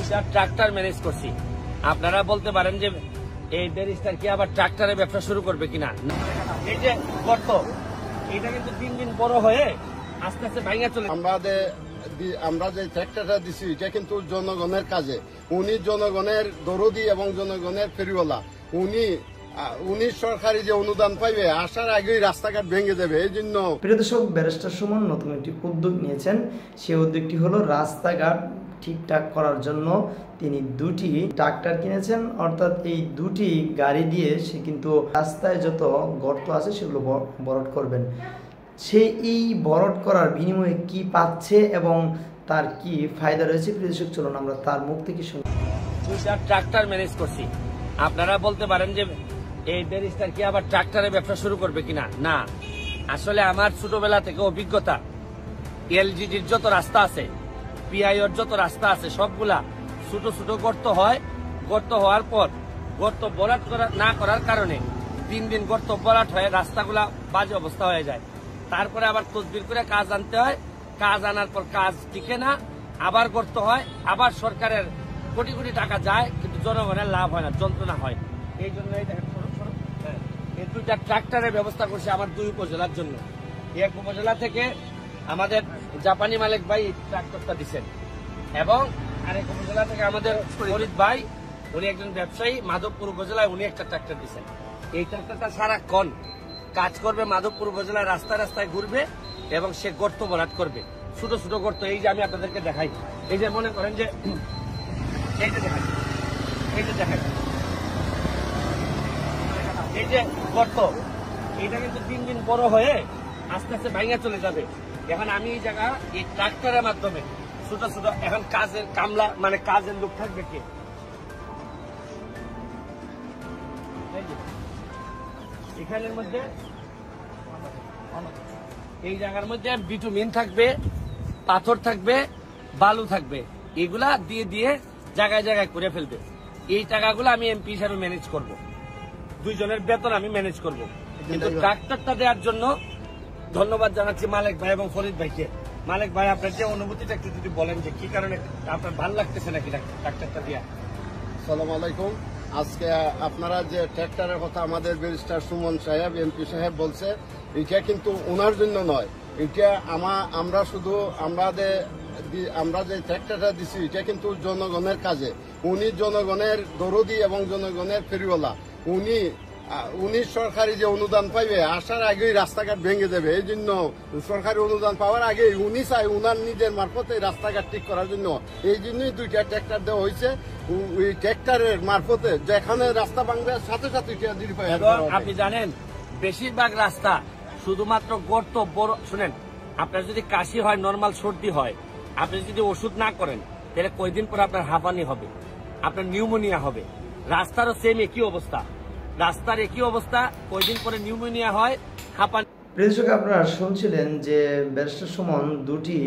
দুইটা tractor manage করছি। আপনারা বলতে পারেন যে এই ব্যারিস্টার কি আবার ট্রাক্টরের ব্যবসা শুরু করবে কিনা। এই যে গর্ত, এটা কিন্তু দিন দিন বড় হয়ে আস্তে আস্তে ভাঙা চলে। আমরা যে ট্রাক্টরটা দিছি এটা কিন্তু জনগণের কাজে। উনি জনগণের দরদি এবং জনগণের ফেরিওয়ালা। উনি সরকারি যে অনুদান পাইবে আসার আগেই রাস্তাঘাট ভেঙে দেবে। এই জন্য প্রিয় দর্শক, ব্যারিস্টার সুমন নতুন একটি উদ্যোগ নিয়েছেন। সেই উদ্যোগটি হলো রাস্তাঘাট ঠিকঠাক করার জন্য তিনি দুটি ট্রাক্টর কিনেছেন। অর্থাৎ এই দুটি গাড়ি দিয়ে সে কিন্তু রাস্তায় যত গর্ত আছে সেগুলো ভরাট করবেন। সে এই ভরাট করার বিনিময়ে কি পাচ্ছে এবং তার কি ফায়দা রয়েছে, প্রিয় দর্শক চলুন আমরা তার মুখ থেকে শুনি। দুইটা ট্রাক্টর ম্যানেজ করছি। আপনারা বলতে পারেন যে এই ব্যারিস্টার কি আবার ট্রাক্টরের ব্যবসা শুরু করবে কিনা। না, আসলে আমার ছোটবেলা থেকে অভিজ্ঞতা, এলজিডির যত রাস্তা আছে, পিআইওর যত রাস্তা আছে, সবগুলা ছোট ছোট গর্ত হয়। গর্ত হওয়ার পর গর্ত ভরাট না করার কারণে দিন দিন গর্ত ভরাট হয়ে রাস্তাগুলা বাজে অবস্থা হয়ে যায়। তারপরে আবার তদবির করে কাজ আনতে হয়। কাজ আনার পর কাজ টিকে না, আবার গর্ত হয়, আবার সরকারের কোটি কোটি টাকা যায়, কিন্তু জনগণের লাভ হয় না, যন্ত্রণা হয়। এই জন্য এই দুইটা ট্রাক্টরের ব্যবস্থা করছে আমার দুই উপজেলার জন্য। এক উপজেলা থেকে আমাদের জাপানি মালিক ভাই ট্রাক্টরটা দিচ্ছেন, এবং আরেক উপজেলা থেকে আমাদের ফরিদ ভাই, উনি একজন ব্যবসায়ী, মাধবপুর উপজেলায় উনি একটা ট্রাক্টর দিচ্ছেন। এই ট্রাক্টরটা সারাক্ষণ কাজ করবে, মাধবপুর উপজেলায় রাস্তায় রাস্তায় ঘুরবে এবং সে গর্ত ভরাট করবে, ছোট ছোট গর্ত। এই যে আমি আপনাদেরকে দেখাই, এই যে মনে করেন যে এই যে দেখাই, এই যে দেখাই, এই যে গর্ত, এটা কিন্তু দিন দিন বড় হয়ে আস্তে আস্তে ভাঙা চলে যাবে। এখন আমি এই জায়গা এই ট্রাক্টরের মাধ্যমে ছোট ছোট, এখন কাজের কামলা মানে কাজের লোক থাকবে কে, এখানের মধ্যে এই জায়গার মধ্যে বিটুমিন থাকবে, পাথর থাকবে, বালু থাকবে, এগুলা দিয়ে দিয়ে জায়গায় জায়গায় করে ফেলবে। এই টাকাগুলো আমি এমপি হিসাবে ম্যানেজ করব, দুইজনের বেতন আমি ম্যানেজ করব। কিন্তু ট্রাক্টরটা দেওয়ার জন্য ধন্যবাদ জানাচ্ছি মালিক ভাই এবং ফরিদ ভাইকে। মালিক ভাই, আপনার যে অনুভূতিটা একটু যদি বলেন যে কি কারণে আপনার ভালো লাগতেছে নাকি ট্রাক্টরটা দিয়া। আসসালামু আলাইকুম। আজকে আপনারা যে ট্রাক্টরের কথা আমাদের ব্যারিস্টার সুমন সাহেব এমপি সাহেব বলছে, এটা কিন্তু ওনার জন্য নয়। এটা আমরা শুধু আমরা যে ট্রাক্টরটা দিছি এটা কিন্তু জনগণের কাজে। উনি জনগণের দরদি এবং জনগণের ফেরিওয়ালা। উনি সরকারি যে অনুদান পাইবে আসার আগেই রাস্তাঘাট ভেঙে দেবে। এই জন্য সরকারি অনুদান পাওয়ার আগে উনি চাই উনার নিজের মারফতে রাস্তাঘাট ঠিক করার জন্য। এই জন্যই দুইটা ট্রাক্টর দেওয়া হয়েছে। ওই ট্রাক্টরের মারফতে যেখানে রাস্তা ভাঙবে সাথে সাথে আপনি জানেন, বেশিরভাগ রাস্তা শুধুমাত্র গর্ত বড়। শুনেন, আপনার যদি কাশি হয়, নর্মাল সর্দি হয়, আপনি যদি ওষুধ না করেন তাহলে কয়দিন পর আপনার হাঁপানি হবে, আপনার নিউমোনিয়া হবে। রাস্তারও সেম একই অবস্থা, রাস্তার একই অবস্থা, কয়দিন পরে নিউমোনিয়া হয়, হাঁপানি। প্রিয় দর্শক, আপনারা শুনছিলেন যে ব্যারিস্টার সুমন দুটি,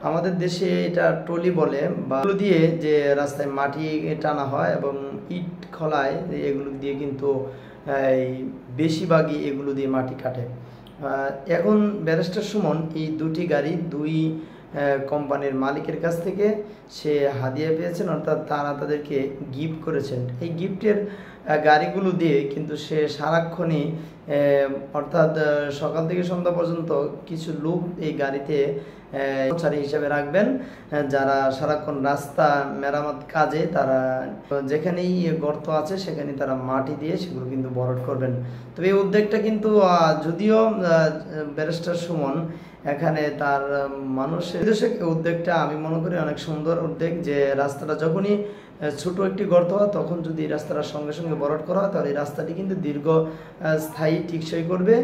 আমাদের দেশে এটা টলি বলে, বা দিয়ে যে রাস্তায় মাটি টানা হয় এবং ইট খোলায়, এগুলো দিয়ে কিন্তু বেশিরভাগই এগুলো দিয়ে মাটি কাটে। এখন ব্যারিস্টার সুমন এই দুটি গাড়ি দুই কোম্পানির মালিকের কাছ থেকে সে হাদিয়া পেয়েছেন, অর্থাৎ তারা তাদেরকে গিফট করেছেন। এই গিফটের গাড়িগুলো দিয়ে কিন্তু সে সারাক্ষণই, অর্থাৎ সকাল থেকে সন্ধ্যা পর্যন্ত কিছু লোক এই গাড়িতে কর্মচারী হিসেবে রাখবেন, যারা সারাক্ষণ রাস্তা মেরামত কাজে, তারা যেখানেই গর্ত আছে সেখানে তারা মাটি দিয়ে সেগুলো কিন্তু ভরাট করবেন। তবে এই উদ্যোগটা কিন্তু যদিও ব্যারিস্টার সুমন এখানে তার মানুষের উদ্যোগটা আমি মনে করি অনেক সুন্দর উদ্যোগ, যে রাস্তাটা যখনই ছোট একটি গর্ত হয় তখন যদি রাস্তাটার সঙ্গে সঙ্গে ভরাট করা হয় তাহলে এই রাস্তাটি কিন্তু দীর্ঘ স্থায়ী টিকসই করবে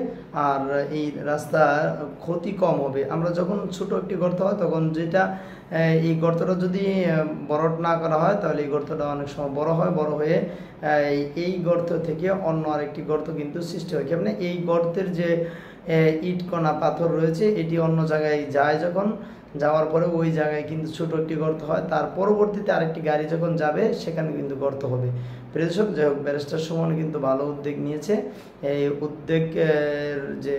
আর এই রাস্তার ক্ষতি কম হবে। আমরা যখন ছোট একটি গর্ত হয় তখন যেটা এই গর্তটা যদি ভরাট না করা হয় তাহলে এই গর্তটা অনেক সময় বড় হয়, বড় হয়ে এই গর্ত থেকে অন্য আরেকটি গর্ত কিন্তু সৃষ্টি হয়। মানে এই গর্তের যে ইট কণা পাথর রয়েছে এটি অন্য জায়গায় যায়, যখন যাওয়ার পরে ওই জায়গায় কিন্তু ছোট একটি গর্ত হয়, তার পরবর্তীতে আরেকটি গাড়ি যখন যাবে সেখানে কিন্তু গর্ত হবে। প্রিয় দর্শক, যাই হোক, ব্যারিস্টার সুমন কিন্তু ভালো উদ্যোগ নিয়েছে। এই উদ্যোগের যে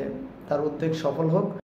তার উদ্যোগ সফল হোক।